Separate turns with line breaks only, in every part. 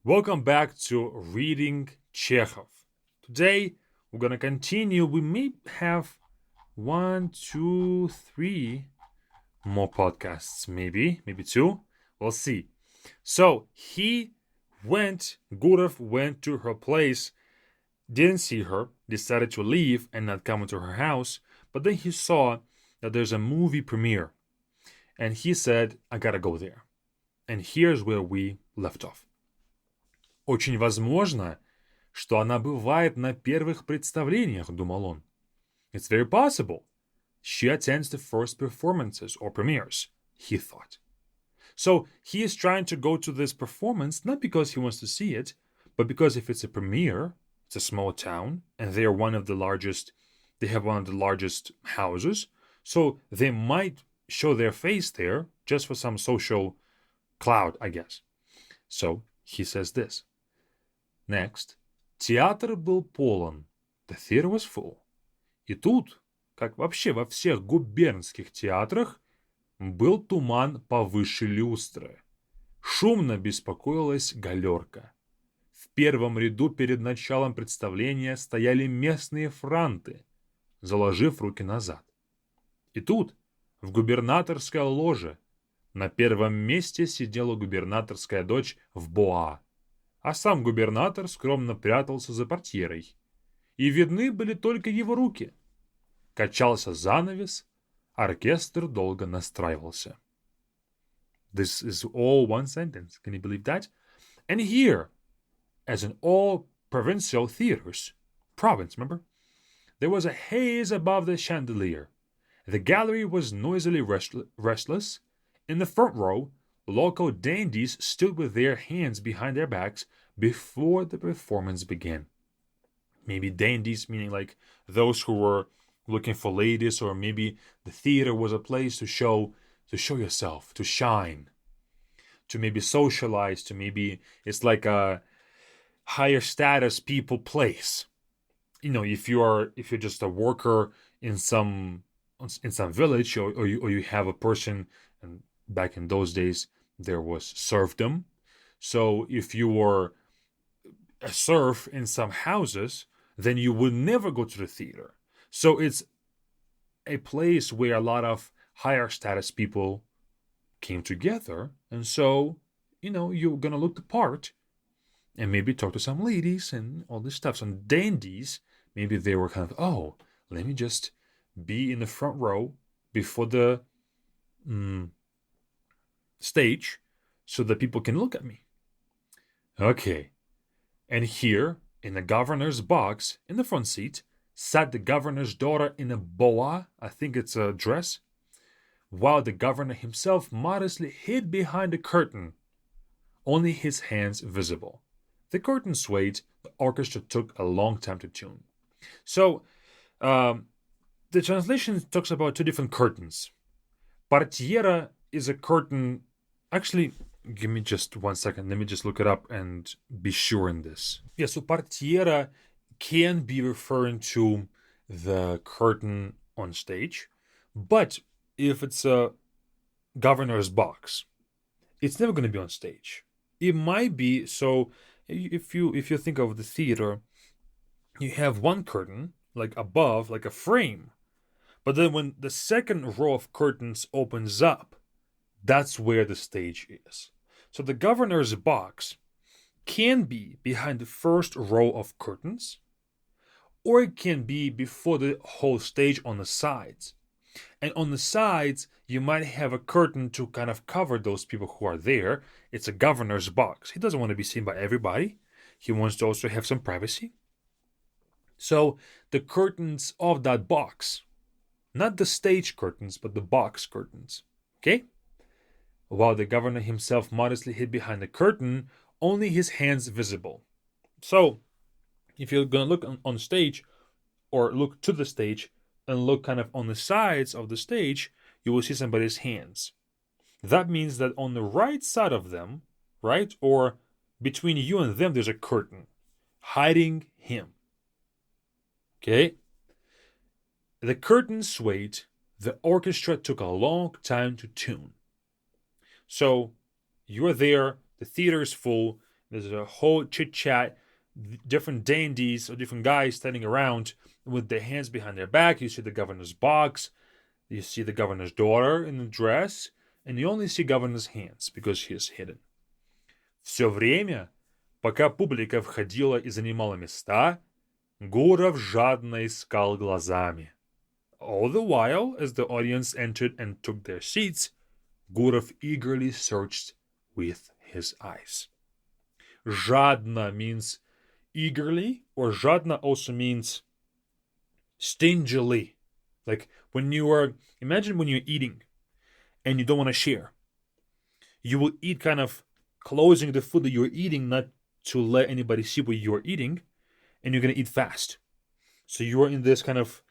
Welcome back to Reading Chekhov. Today we're gonna continue. We may have 1, 2, 3 more podcasts, maybe two. We'll see. So Gurov went to her place, didn't see her, decided to leave and not come into her house, but then he saw that there's a movie premiere. And he said, I gotta go there. And here's where we left off. Очень возможно, что она бывает на первых представлениях, думал он. It's very possible she attends the first performances or premieres, he thought. So he is trying to go to this performance not because he wants to see it, but because if it's a premiere, it's a small town, and they have one of the largest houses, so they might show their face there just for some social clout, I guess. So he says this. Next. Театр был полон. The theater was full. И тут, как вообще во всех губернских театрах, был туман повыше люстры. Шумно беспокоилась галерка. В первом ряду перед началом представления стояли местные франты, заложив руки назад. И тут, в губернаторской ложе, на первом месте сидела губернаторская дочь в боа, а сам губернатор скромно прятался за портьерой, и видны были только его руки. Качался занавес, оркестр долго настраивался. This is all one sentence. Can you believe that? And here, as in all provincial theaters, province, remember? There was a haze above the chandelier. The gallery was noisily restless. In the front row, local dandies stood with their hands behind their backs before the performance began. Maybe dandies meaning like those who were looking for ladies, or maybe the theater was a place to show yourself, to shine, to maybe socialize, to maybe it's like a higher status people place. You know, if you're just a worker in some village, or you have a person, and back in those days there was serfdom. So if you were a serf in some houses, then you would never go to the theater. So it's a place where a lot of higher status people came together. And so, you're going to look the part and maybe talk to some ladies and all this stuff. Some dandies, maybe they were kind of, let me just be in the front row before the stage so that people can look at me. Okay. And here, in the governor's box, in the front seat, sat the governor's daughter in a boa, I think it's a dress, while the governor himself modestly hid behind a curtain, only his hands visible. The curtain swayed, the orchestra took a long time to tune. So, the translation talks about two different curtains. Portiera is a curtain. Actually, give me just 1 second. Let me just look it up and be sure in this. Yeah, so portiera can be referring to the curtain on stage, but if it's a governor's box, it's never going to be on stage. It might be, so if you think of the theater, you have one curtain, like above, like a frame, but then when the second row of curtains opens up, that's where the stage is. So the governor's box can be behind the first row of curtains, or it can be before the whole stage on the sides. And on the sides, you might have a curtain to kind of cover those people who are there. It's a governor's box. He doesn't want to be seen by everybody. He wants to also have some privacy. So the curtains of that box, not the stage curtains, but the box curtains, okay? While the governor himself modestly hid behind the curtain, only his hands visible. So, if you're going to look on stage, or look to the stage, and look kind of on the sides of the stage, you will see somebody's hands. That means that on the right side of them, right, or between you and them, there's a curtain hiding him. Okay? The curtain swayed. The orchestra took a long time to tune. So, you're there, the theater is full, There's a whole chit-chat, different dandies or different guys standing around with their hands behind their back. You see the governor's box, you see the governor's daughter in the dress, and you only see governor's hands because he is hidden. Все время, пока публика входила и занимала места, Гуров жадно искал глазами. All the while, as the audience entered and took their seats, Gurov eagerly searched with his eyes. Жадно means eagerly, or жадно also means stingily. Like imagine when you're eating and you don't want to share. You will eat kind of closing the food that you're eating, not to let anybody see what you're eating, and you're going to eat fast. So you're in this kind of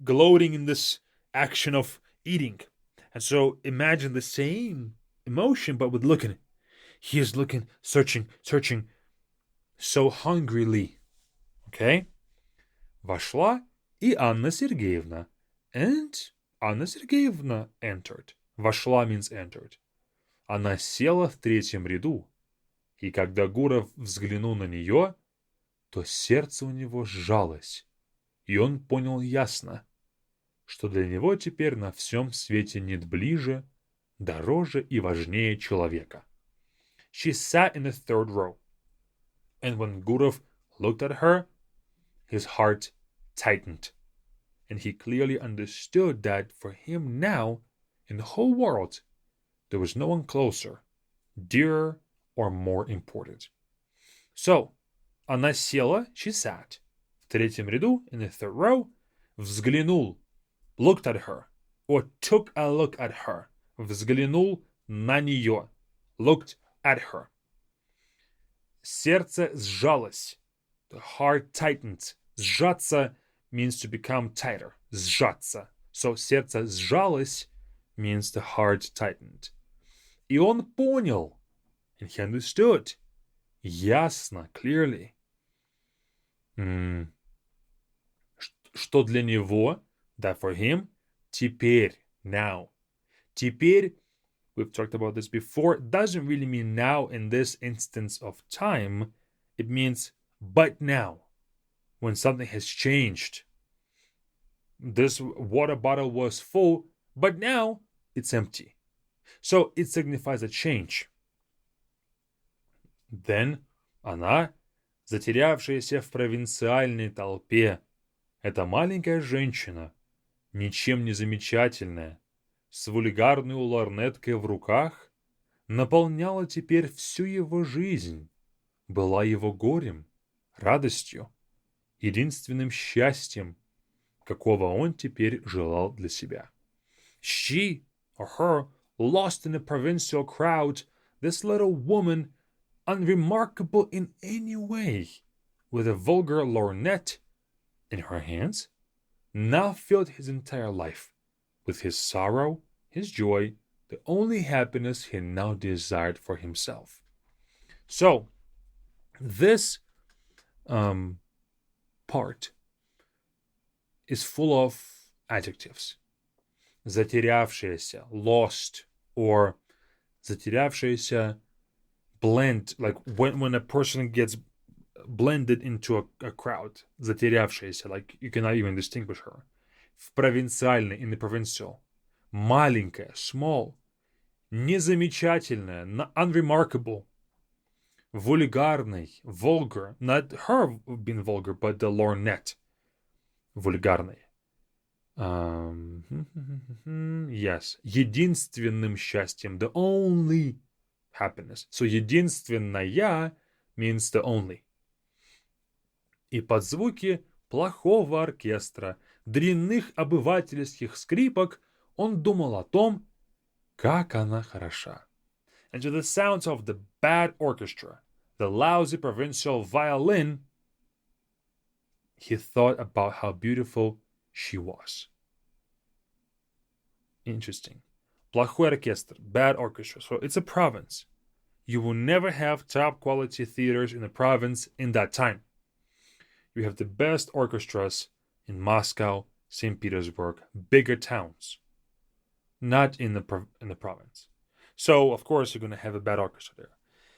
gloating in this action of eating. And so imagine the same emotion, but with looking. He is looking, searching, so hungrily. Okay? Вошла и Анна Сергеевна. And Anna Sergeyevna entered. Вошла means entered. Она села в третьем ряду. И когда Гуров взглянул на нее, то сердце у него сжалось. И он понял ясно, что для него теперь на всем свете нет ближе, дороже и важнее человека. She sat in the third row. And when Gurov looked at her, his heart tightened. And he clearly understood that for him now, in the whole world, there was no one closer, dearer, or more important. So, она села, she sat, в третьем ряду, in the third row, взглянул, looked at her, or took a look at her, взглянул на нее, looked at her. Сердце сжалось, the heart tightened. Сжаться means to become tighter, сжаться. So сердце сжалось means the heart tightened. И он понял, and he understood, ясно, clearly, что для него, that for him, теперь, now. Теперь, we've talked about this before, doesn't really mean now in this instance of time. It means but now, when something has changed. This water bottle was full, but now it's empty. So it signifies a change. Then она, затерявшаяся в провинциальной толпе, эта маленькая женщина, ничем не замечательная, с вульгарной лорнеткой в руках, наполняла теперь всю его жизнь, была его горем, радостью, единственным счастьем, какого он теперь желал для себя. She, or her, lost in a provincial crowd, this little woman, unremarkable in any way, with a vulgar lorgnette in her hands, now filled his entire life with his sorrow, his joy, the only happiness he now desired for himself. So, this part is full of adjectives. Затерявшаяся, lost, or затерявшаяся, blend, like when a person gets blended into a crowd. Затерявшаяся, like you cannot even distinguish her. В провинциальной, in the provincial. Маленькая, small. Незамечательная, unremarkable. Вульгарный, vulgar. Not her being vulgar, but the lorgnette. Вульгарный. Yes. Единственным счастьем. The only happiness. So единственная means the only. И под звуки плохого оркестра, дрянных обывательских скрипок он думал о том, как она хороша. And to the sounds of the bad orchestra, the lousy provincial violin, he thought about how beautiful she was. Interesting. Плохой оркестр, bad orchestra. So it's a province. You will never have top quality theaters in the province in that time. You have the best orchestras in Moscow, St. Petersburg, bigger towns, not in the province. So, of course, you're going to have a bad orchestra there.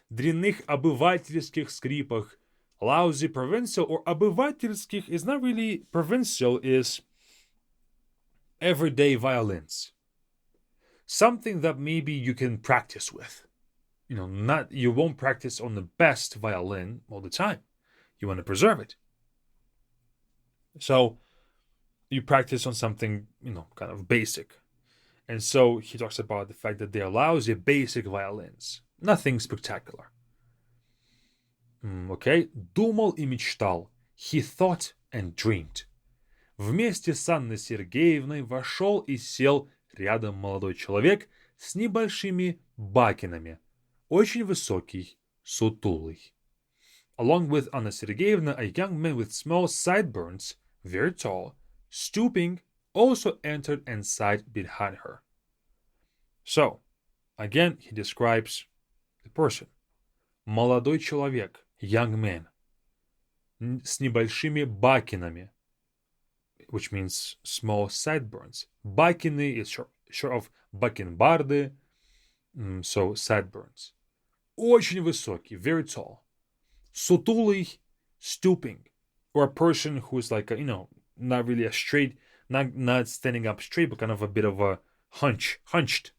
дрянных обывательских скрипах, lousy provincial, or обывательских is not really provincial, is everyday violins. Something that maybe you can practice with. You won't practice on the best violin all the time. You want to preserve it. So you practice on something, kind of basic. And so he talks about the fact that they are lousy, basic violins. Nothing spectacular. Okay? Думал и мечтал. He thought and dreamed. Вместе с Анной Сергеевной вошел и сел рядом молодой человек с небольшими бакинами. Очень высокий, сутулый. Along with Anna Sergeyevna, a young man with small sideburns, very tall, stooping, also entered and sat behind her. So, again, he describes the person. Молодой человек, young man, с небольшими бакинами, which means small sideburns. Бакины is short of бакенбарды, so sideburns. Очень высокий, very tall. Сутулый, stooping, or a person who is like, not really a straight, not standing up straight, but kind of a bit of a hunched.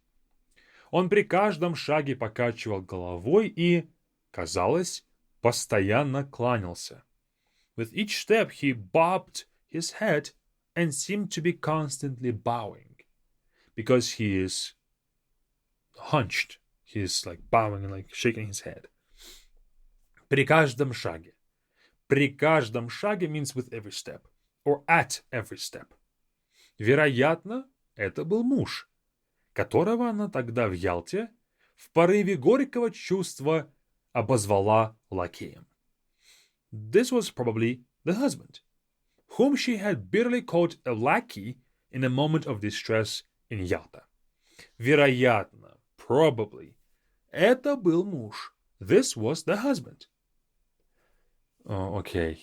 Он при каждом шаге покачивал головой и, казалось, постоянно кланялся. With each step he bobbed his head and seemed to be constantly bowing, because he is hunched. He is like bowing and like shaking his head. При каждом шаге. При каждом шаге means with every step, or at every step. Вероятно, это был муж, которого она тогда в Ялте в порыве горького чувства обозвала лакеем. This was probably the husband, whom she had bitterly called a lackey in a moment of distress in Yalta. Вероятно, probably, это был муж. This was the husband. Okay.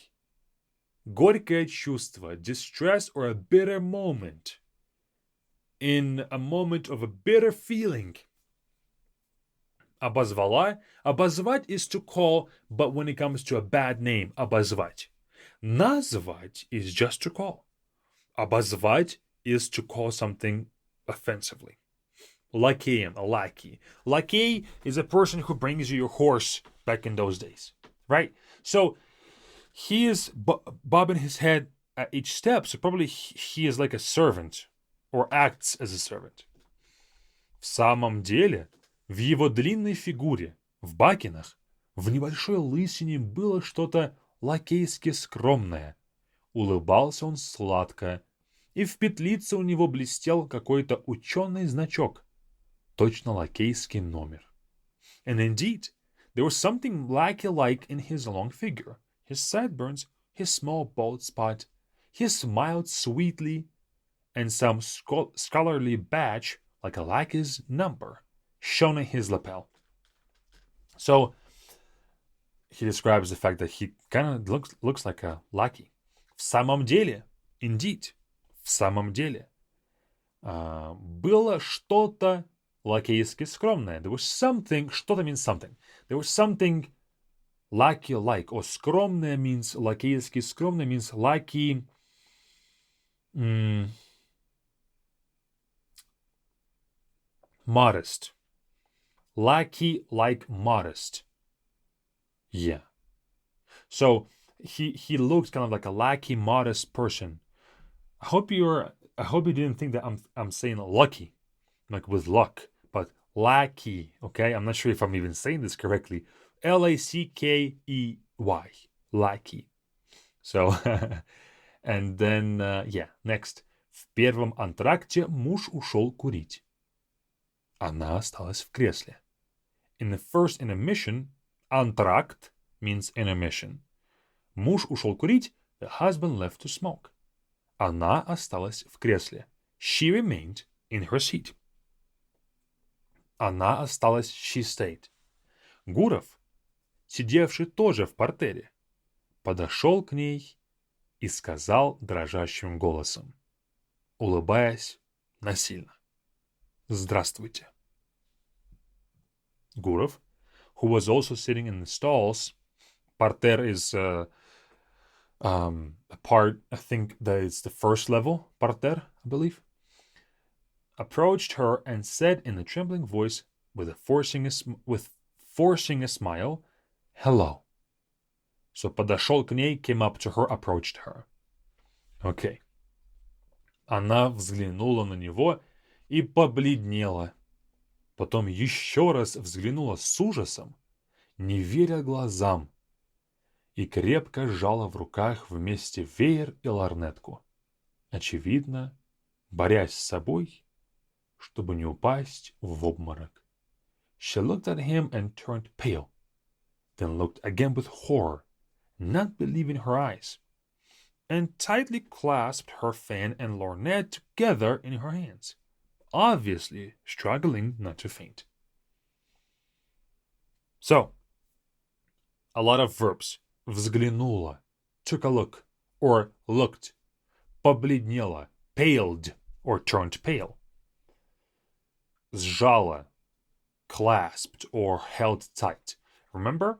Горькое чувство, distress or a bitter moment. In a moment of a bitter feeling. Обозвала. Обозвать is to call, but when it comes to a bad name, обозвать. Назвать is just to call. Обозвать is to call something offensively. Лакеем, a lackey. Lackey is a person who brings you your horse back in those days, right? So he is bobbing his head at each step, so probably he is like a servant or acts as a servant. В самом деле, в его длинной фигуре, в бакинах, в небольшой лысине было что-то лакейски скромное. Улыбался он сладко, и в петлице у него блестел какой-то ученый значок. Точно лакейский номер. And indeed, there was something lackey-like in his long figure, his sideburns, his small bald spot. He smiled sweetly, and some scholarly badge, like a lackey's number, shone in his lapel. So, he describes the fact that he kind of looks like a lackey. В самом деле, indeed, в самом деле, было что-то лакейски скромное. There was something, что-то means something. There was something lackey-like, or скромное means, лакейски скромное means lackey, modest. Lackey-like modest. Yeah. So he looks kind of like a lackey, modest person. I hope you didn't think that I'm saying lucky, like with luck, but lackey. Okay, I'm not sure if I'm even saying this correctly. Lackey, lackey. So, and then next. В первом антракте муж ушел курить. Она осталась в кресле. In the first intermission, антракт means intermission. Муж ушел курить, the husband left to smoke. Она осталась в кресле. She remained in her seat. Она осталась, she stayed. Гуров, сидевший тоже в партере, подошел к ней и сказал дрожащим голосом, улыбаясь насильно: «Здравствуйте». Гуров who was also sitting in the stalls. Parterre is a part, I think that it's the first level, parterre, I believe, approached her and said in a trembling voice, with forcing a smile, "Hello." So подошел к ней, came up to her, approached her. Okay. Она взглянула на него и побледнела. Потом еще раз взглянула с ужасом, не веря глазам, и крепко сжала в руках вместе веер и лорнетку, очевидно, борясь с собой, чтобы не упасть в обморок. She looked at him and turned pale, then looked again with horror, not believing her eyes, and tightly clasped her fan and lorgnette together in her hands, obviously struggling not to faint. So, a lot of verbs. Взглянула, took a look, or looked. Побледнела, paled, or turned pale. Сжала, clasped, or held tight. Remember?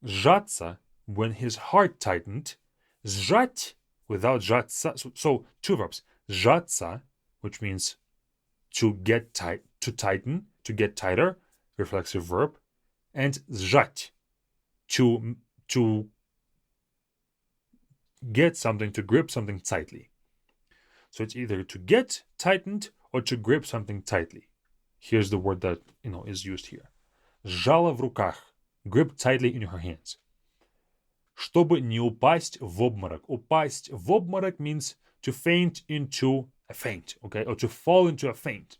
Сжаться, when his heart tightened. Сжать, without сжаться. So two verbs. Сжаться, which means to get tight, to tighten, to get tighter, reflexive verb. And сжать, to get something, to grip something tightly. So it's either to get tightened or to grip something tightly. Here's the word that, is used here. Сжала в руках, grip tightly in her hands. Чтобы не упасть в обморок. Упасть в обморок means to faint into a faint, okay? Or to fall into a faint.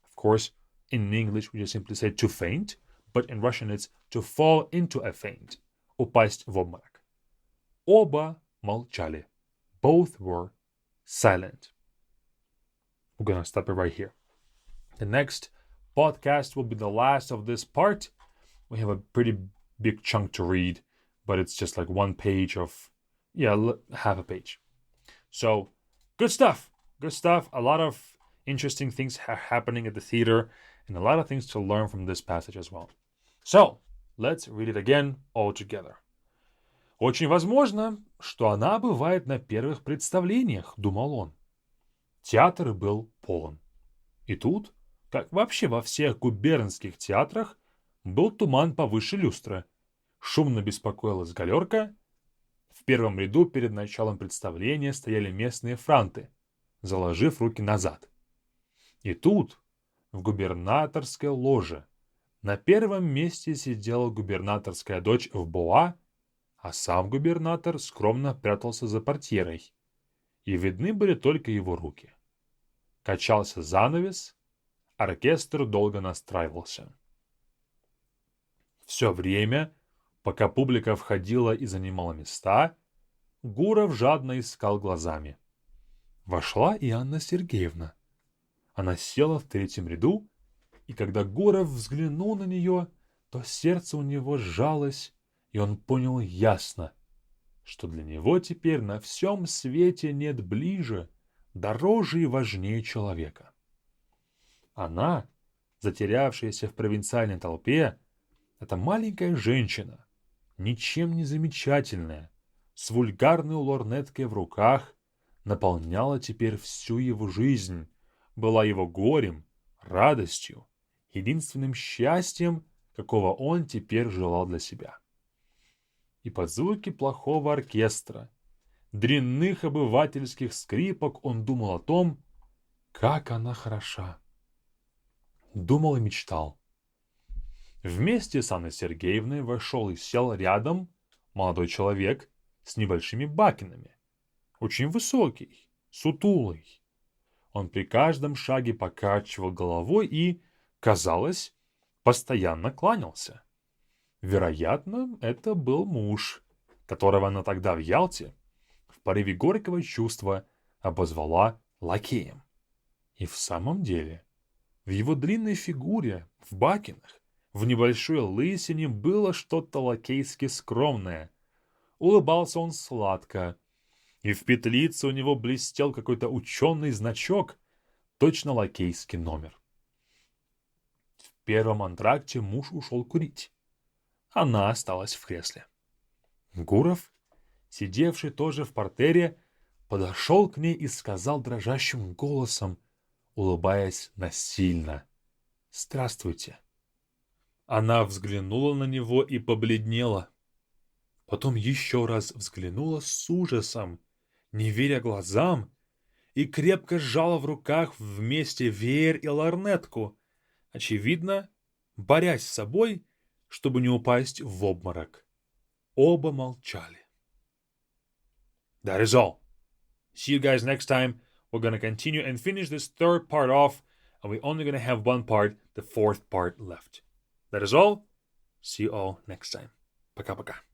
Of course, in English we just simply say to faint, but in Russian it's to fall into a faint. Упасть в обморок. Оба молчали. Both were silent. We're going to stop it right here. The next podcast will be the last of this part. We have a pretty big chunk to read, but it's just like one page of, half a page. So, good stuff. Good stuff. A lot of interesting things happening at the theater and a lot of things to learn from this passage as well. So, let's read it again all together. Очень возможно, что она бывает на первых представлениях, думал он. Театр был полон. И тут, как вообще во всех губернских театрах, был туман повыше люстры. Шумно беспокоилась галерка. В первом ряду перед началом представления стояли местные франты, заложив руки назад. И тут, в губернаторской ложе, на первом месте сидела губернаторская дочь в боа, а сам губернатор скромно прятался за портьерой, и видны были только его руки. Качался занавес, оркестр долго настраивался. Все время, пока публика входила и занимала места, Гуров жадно искал глазами. Вошла и Анна Сергеевна. Она села в третьем ряду, и когда Гуров взглянул на нее, то сердце у него сжалось, и он понял ясно, что для него теперь на всем свете нет ближе, дороже и важнее человека. Она, затерявшаяся в провинциальной толпе, эта маленькая женщина, ничем не замечательная, с вульгарной лорнеткой в руках, наполняла теперь всю его жизнь, была его горем, радостью, единственным счастьем, какого он теперь желал для себя. И под звуки плохого оркестра, дрянных обывательских скрипок он думал о том, как она хороша. Думал и мечтал. Вместе с Анной Сергеевной вошел и сел рядом молодой человек с небольшими бакинами, очень высокий, сутулый. Он при каждом шаге покачивал головой и, казалось, постоянно кланялся. Вероятно, это был муж, которого она тогда в Ялте, в порыве горького чувства, обозвала лакеем. И в самом деле, в его длинной фигуре, в бакинах, в небольшой лысине было что-то лакейски скромное. Улыбался он сладко, и в петлице у него блестел какой-то ученый значок, точно лакейский номер. В первом антракте муж ушел курить. она осталась в кресле. Гуров, сидевший тоже в партере, подошел к ней и сказал дрожащим голосом, улыбаясь насильно: «Здравствуйте». Она взглянула на него и побледнела. Потом еще раз взглянула с ужасом, не веря глазам, и крепко сжала в руках вместе веер и лорнетку, очевидно, борясь с собой, чтобы не упасть в обморок. Оба молчали. That is all. See you guys next time. We're gonna continue and finish this third part off, and we're only gonna have one part, the fourth part left. That is all. See you all next time. Пока-пока.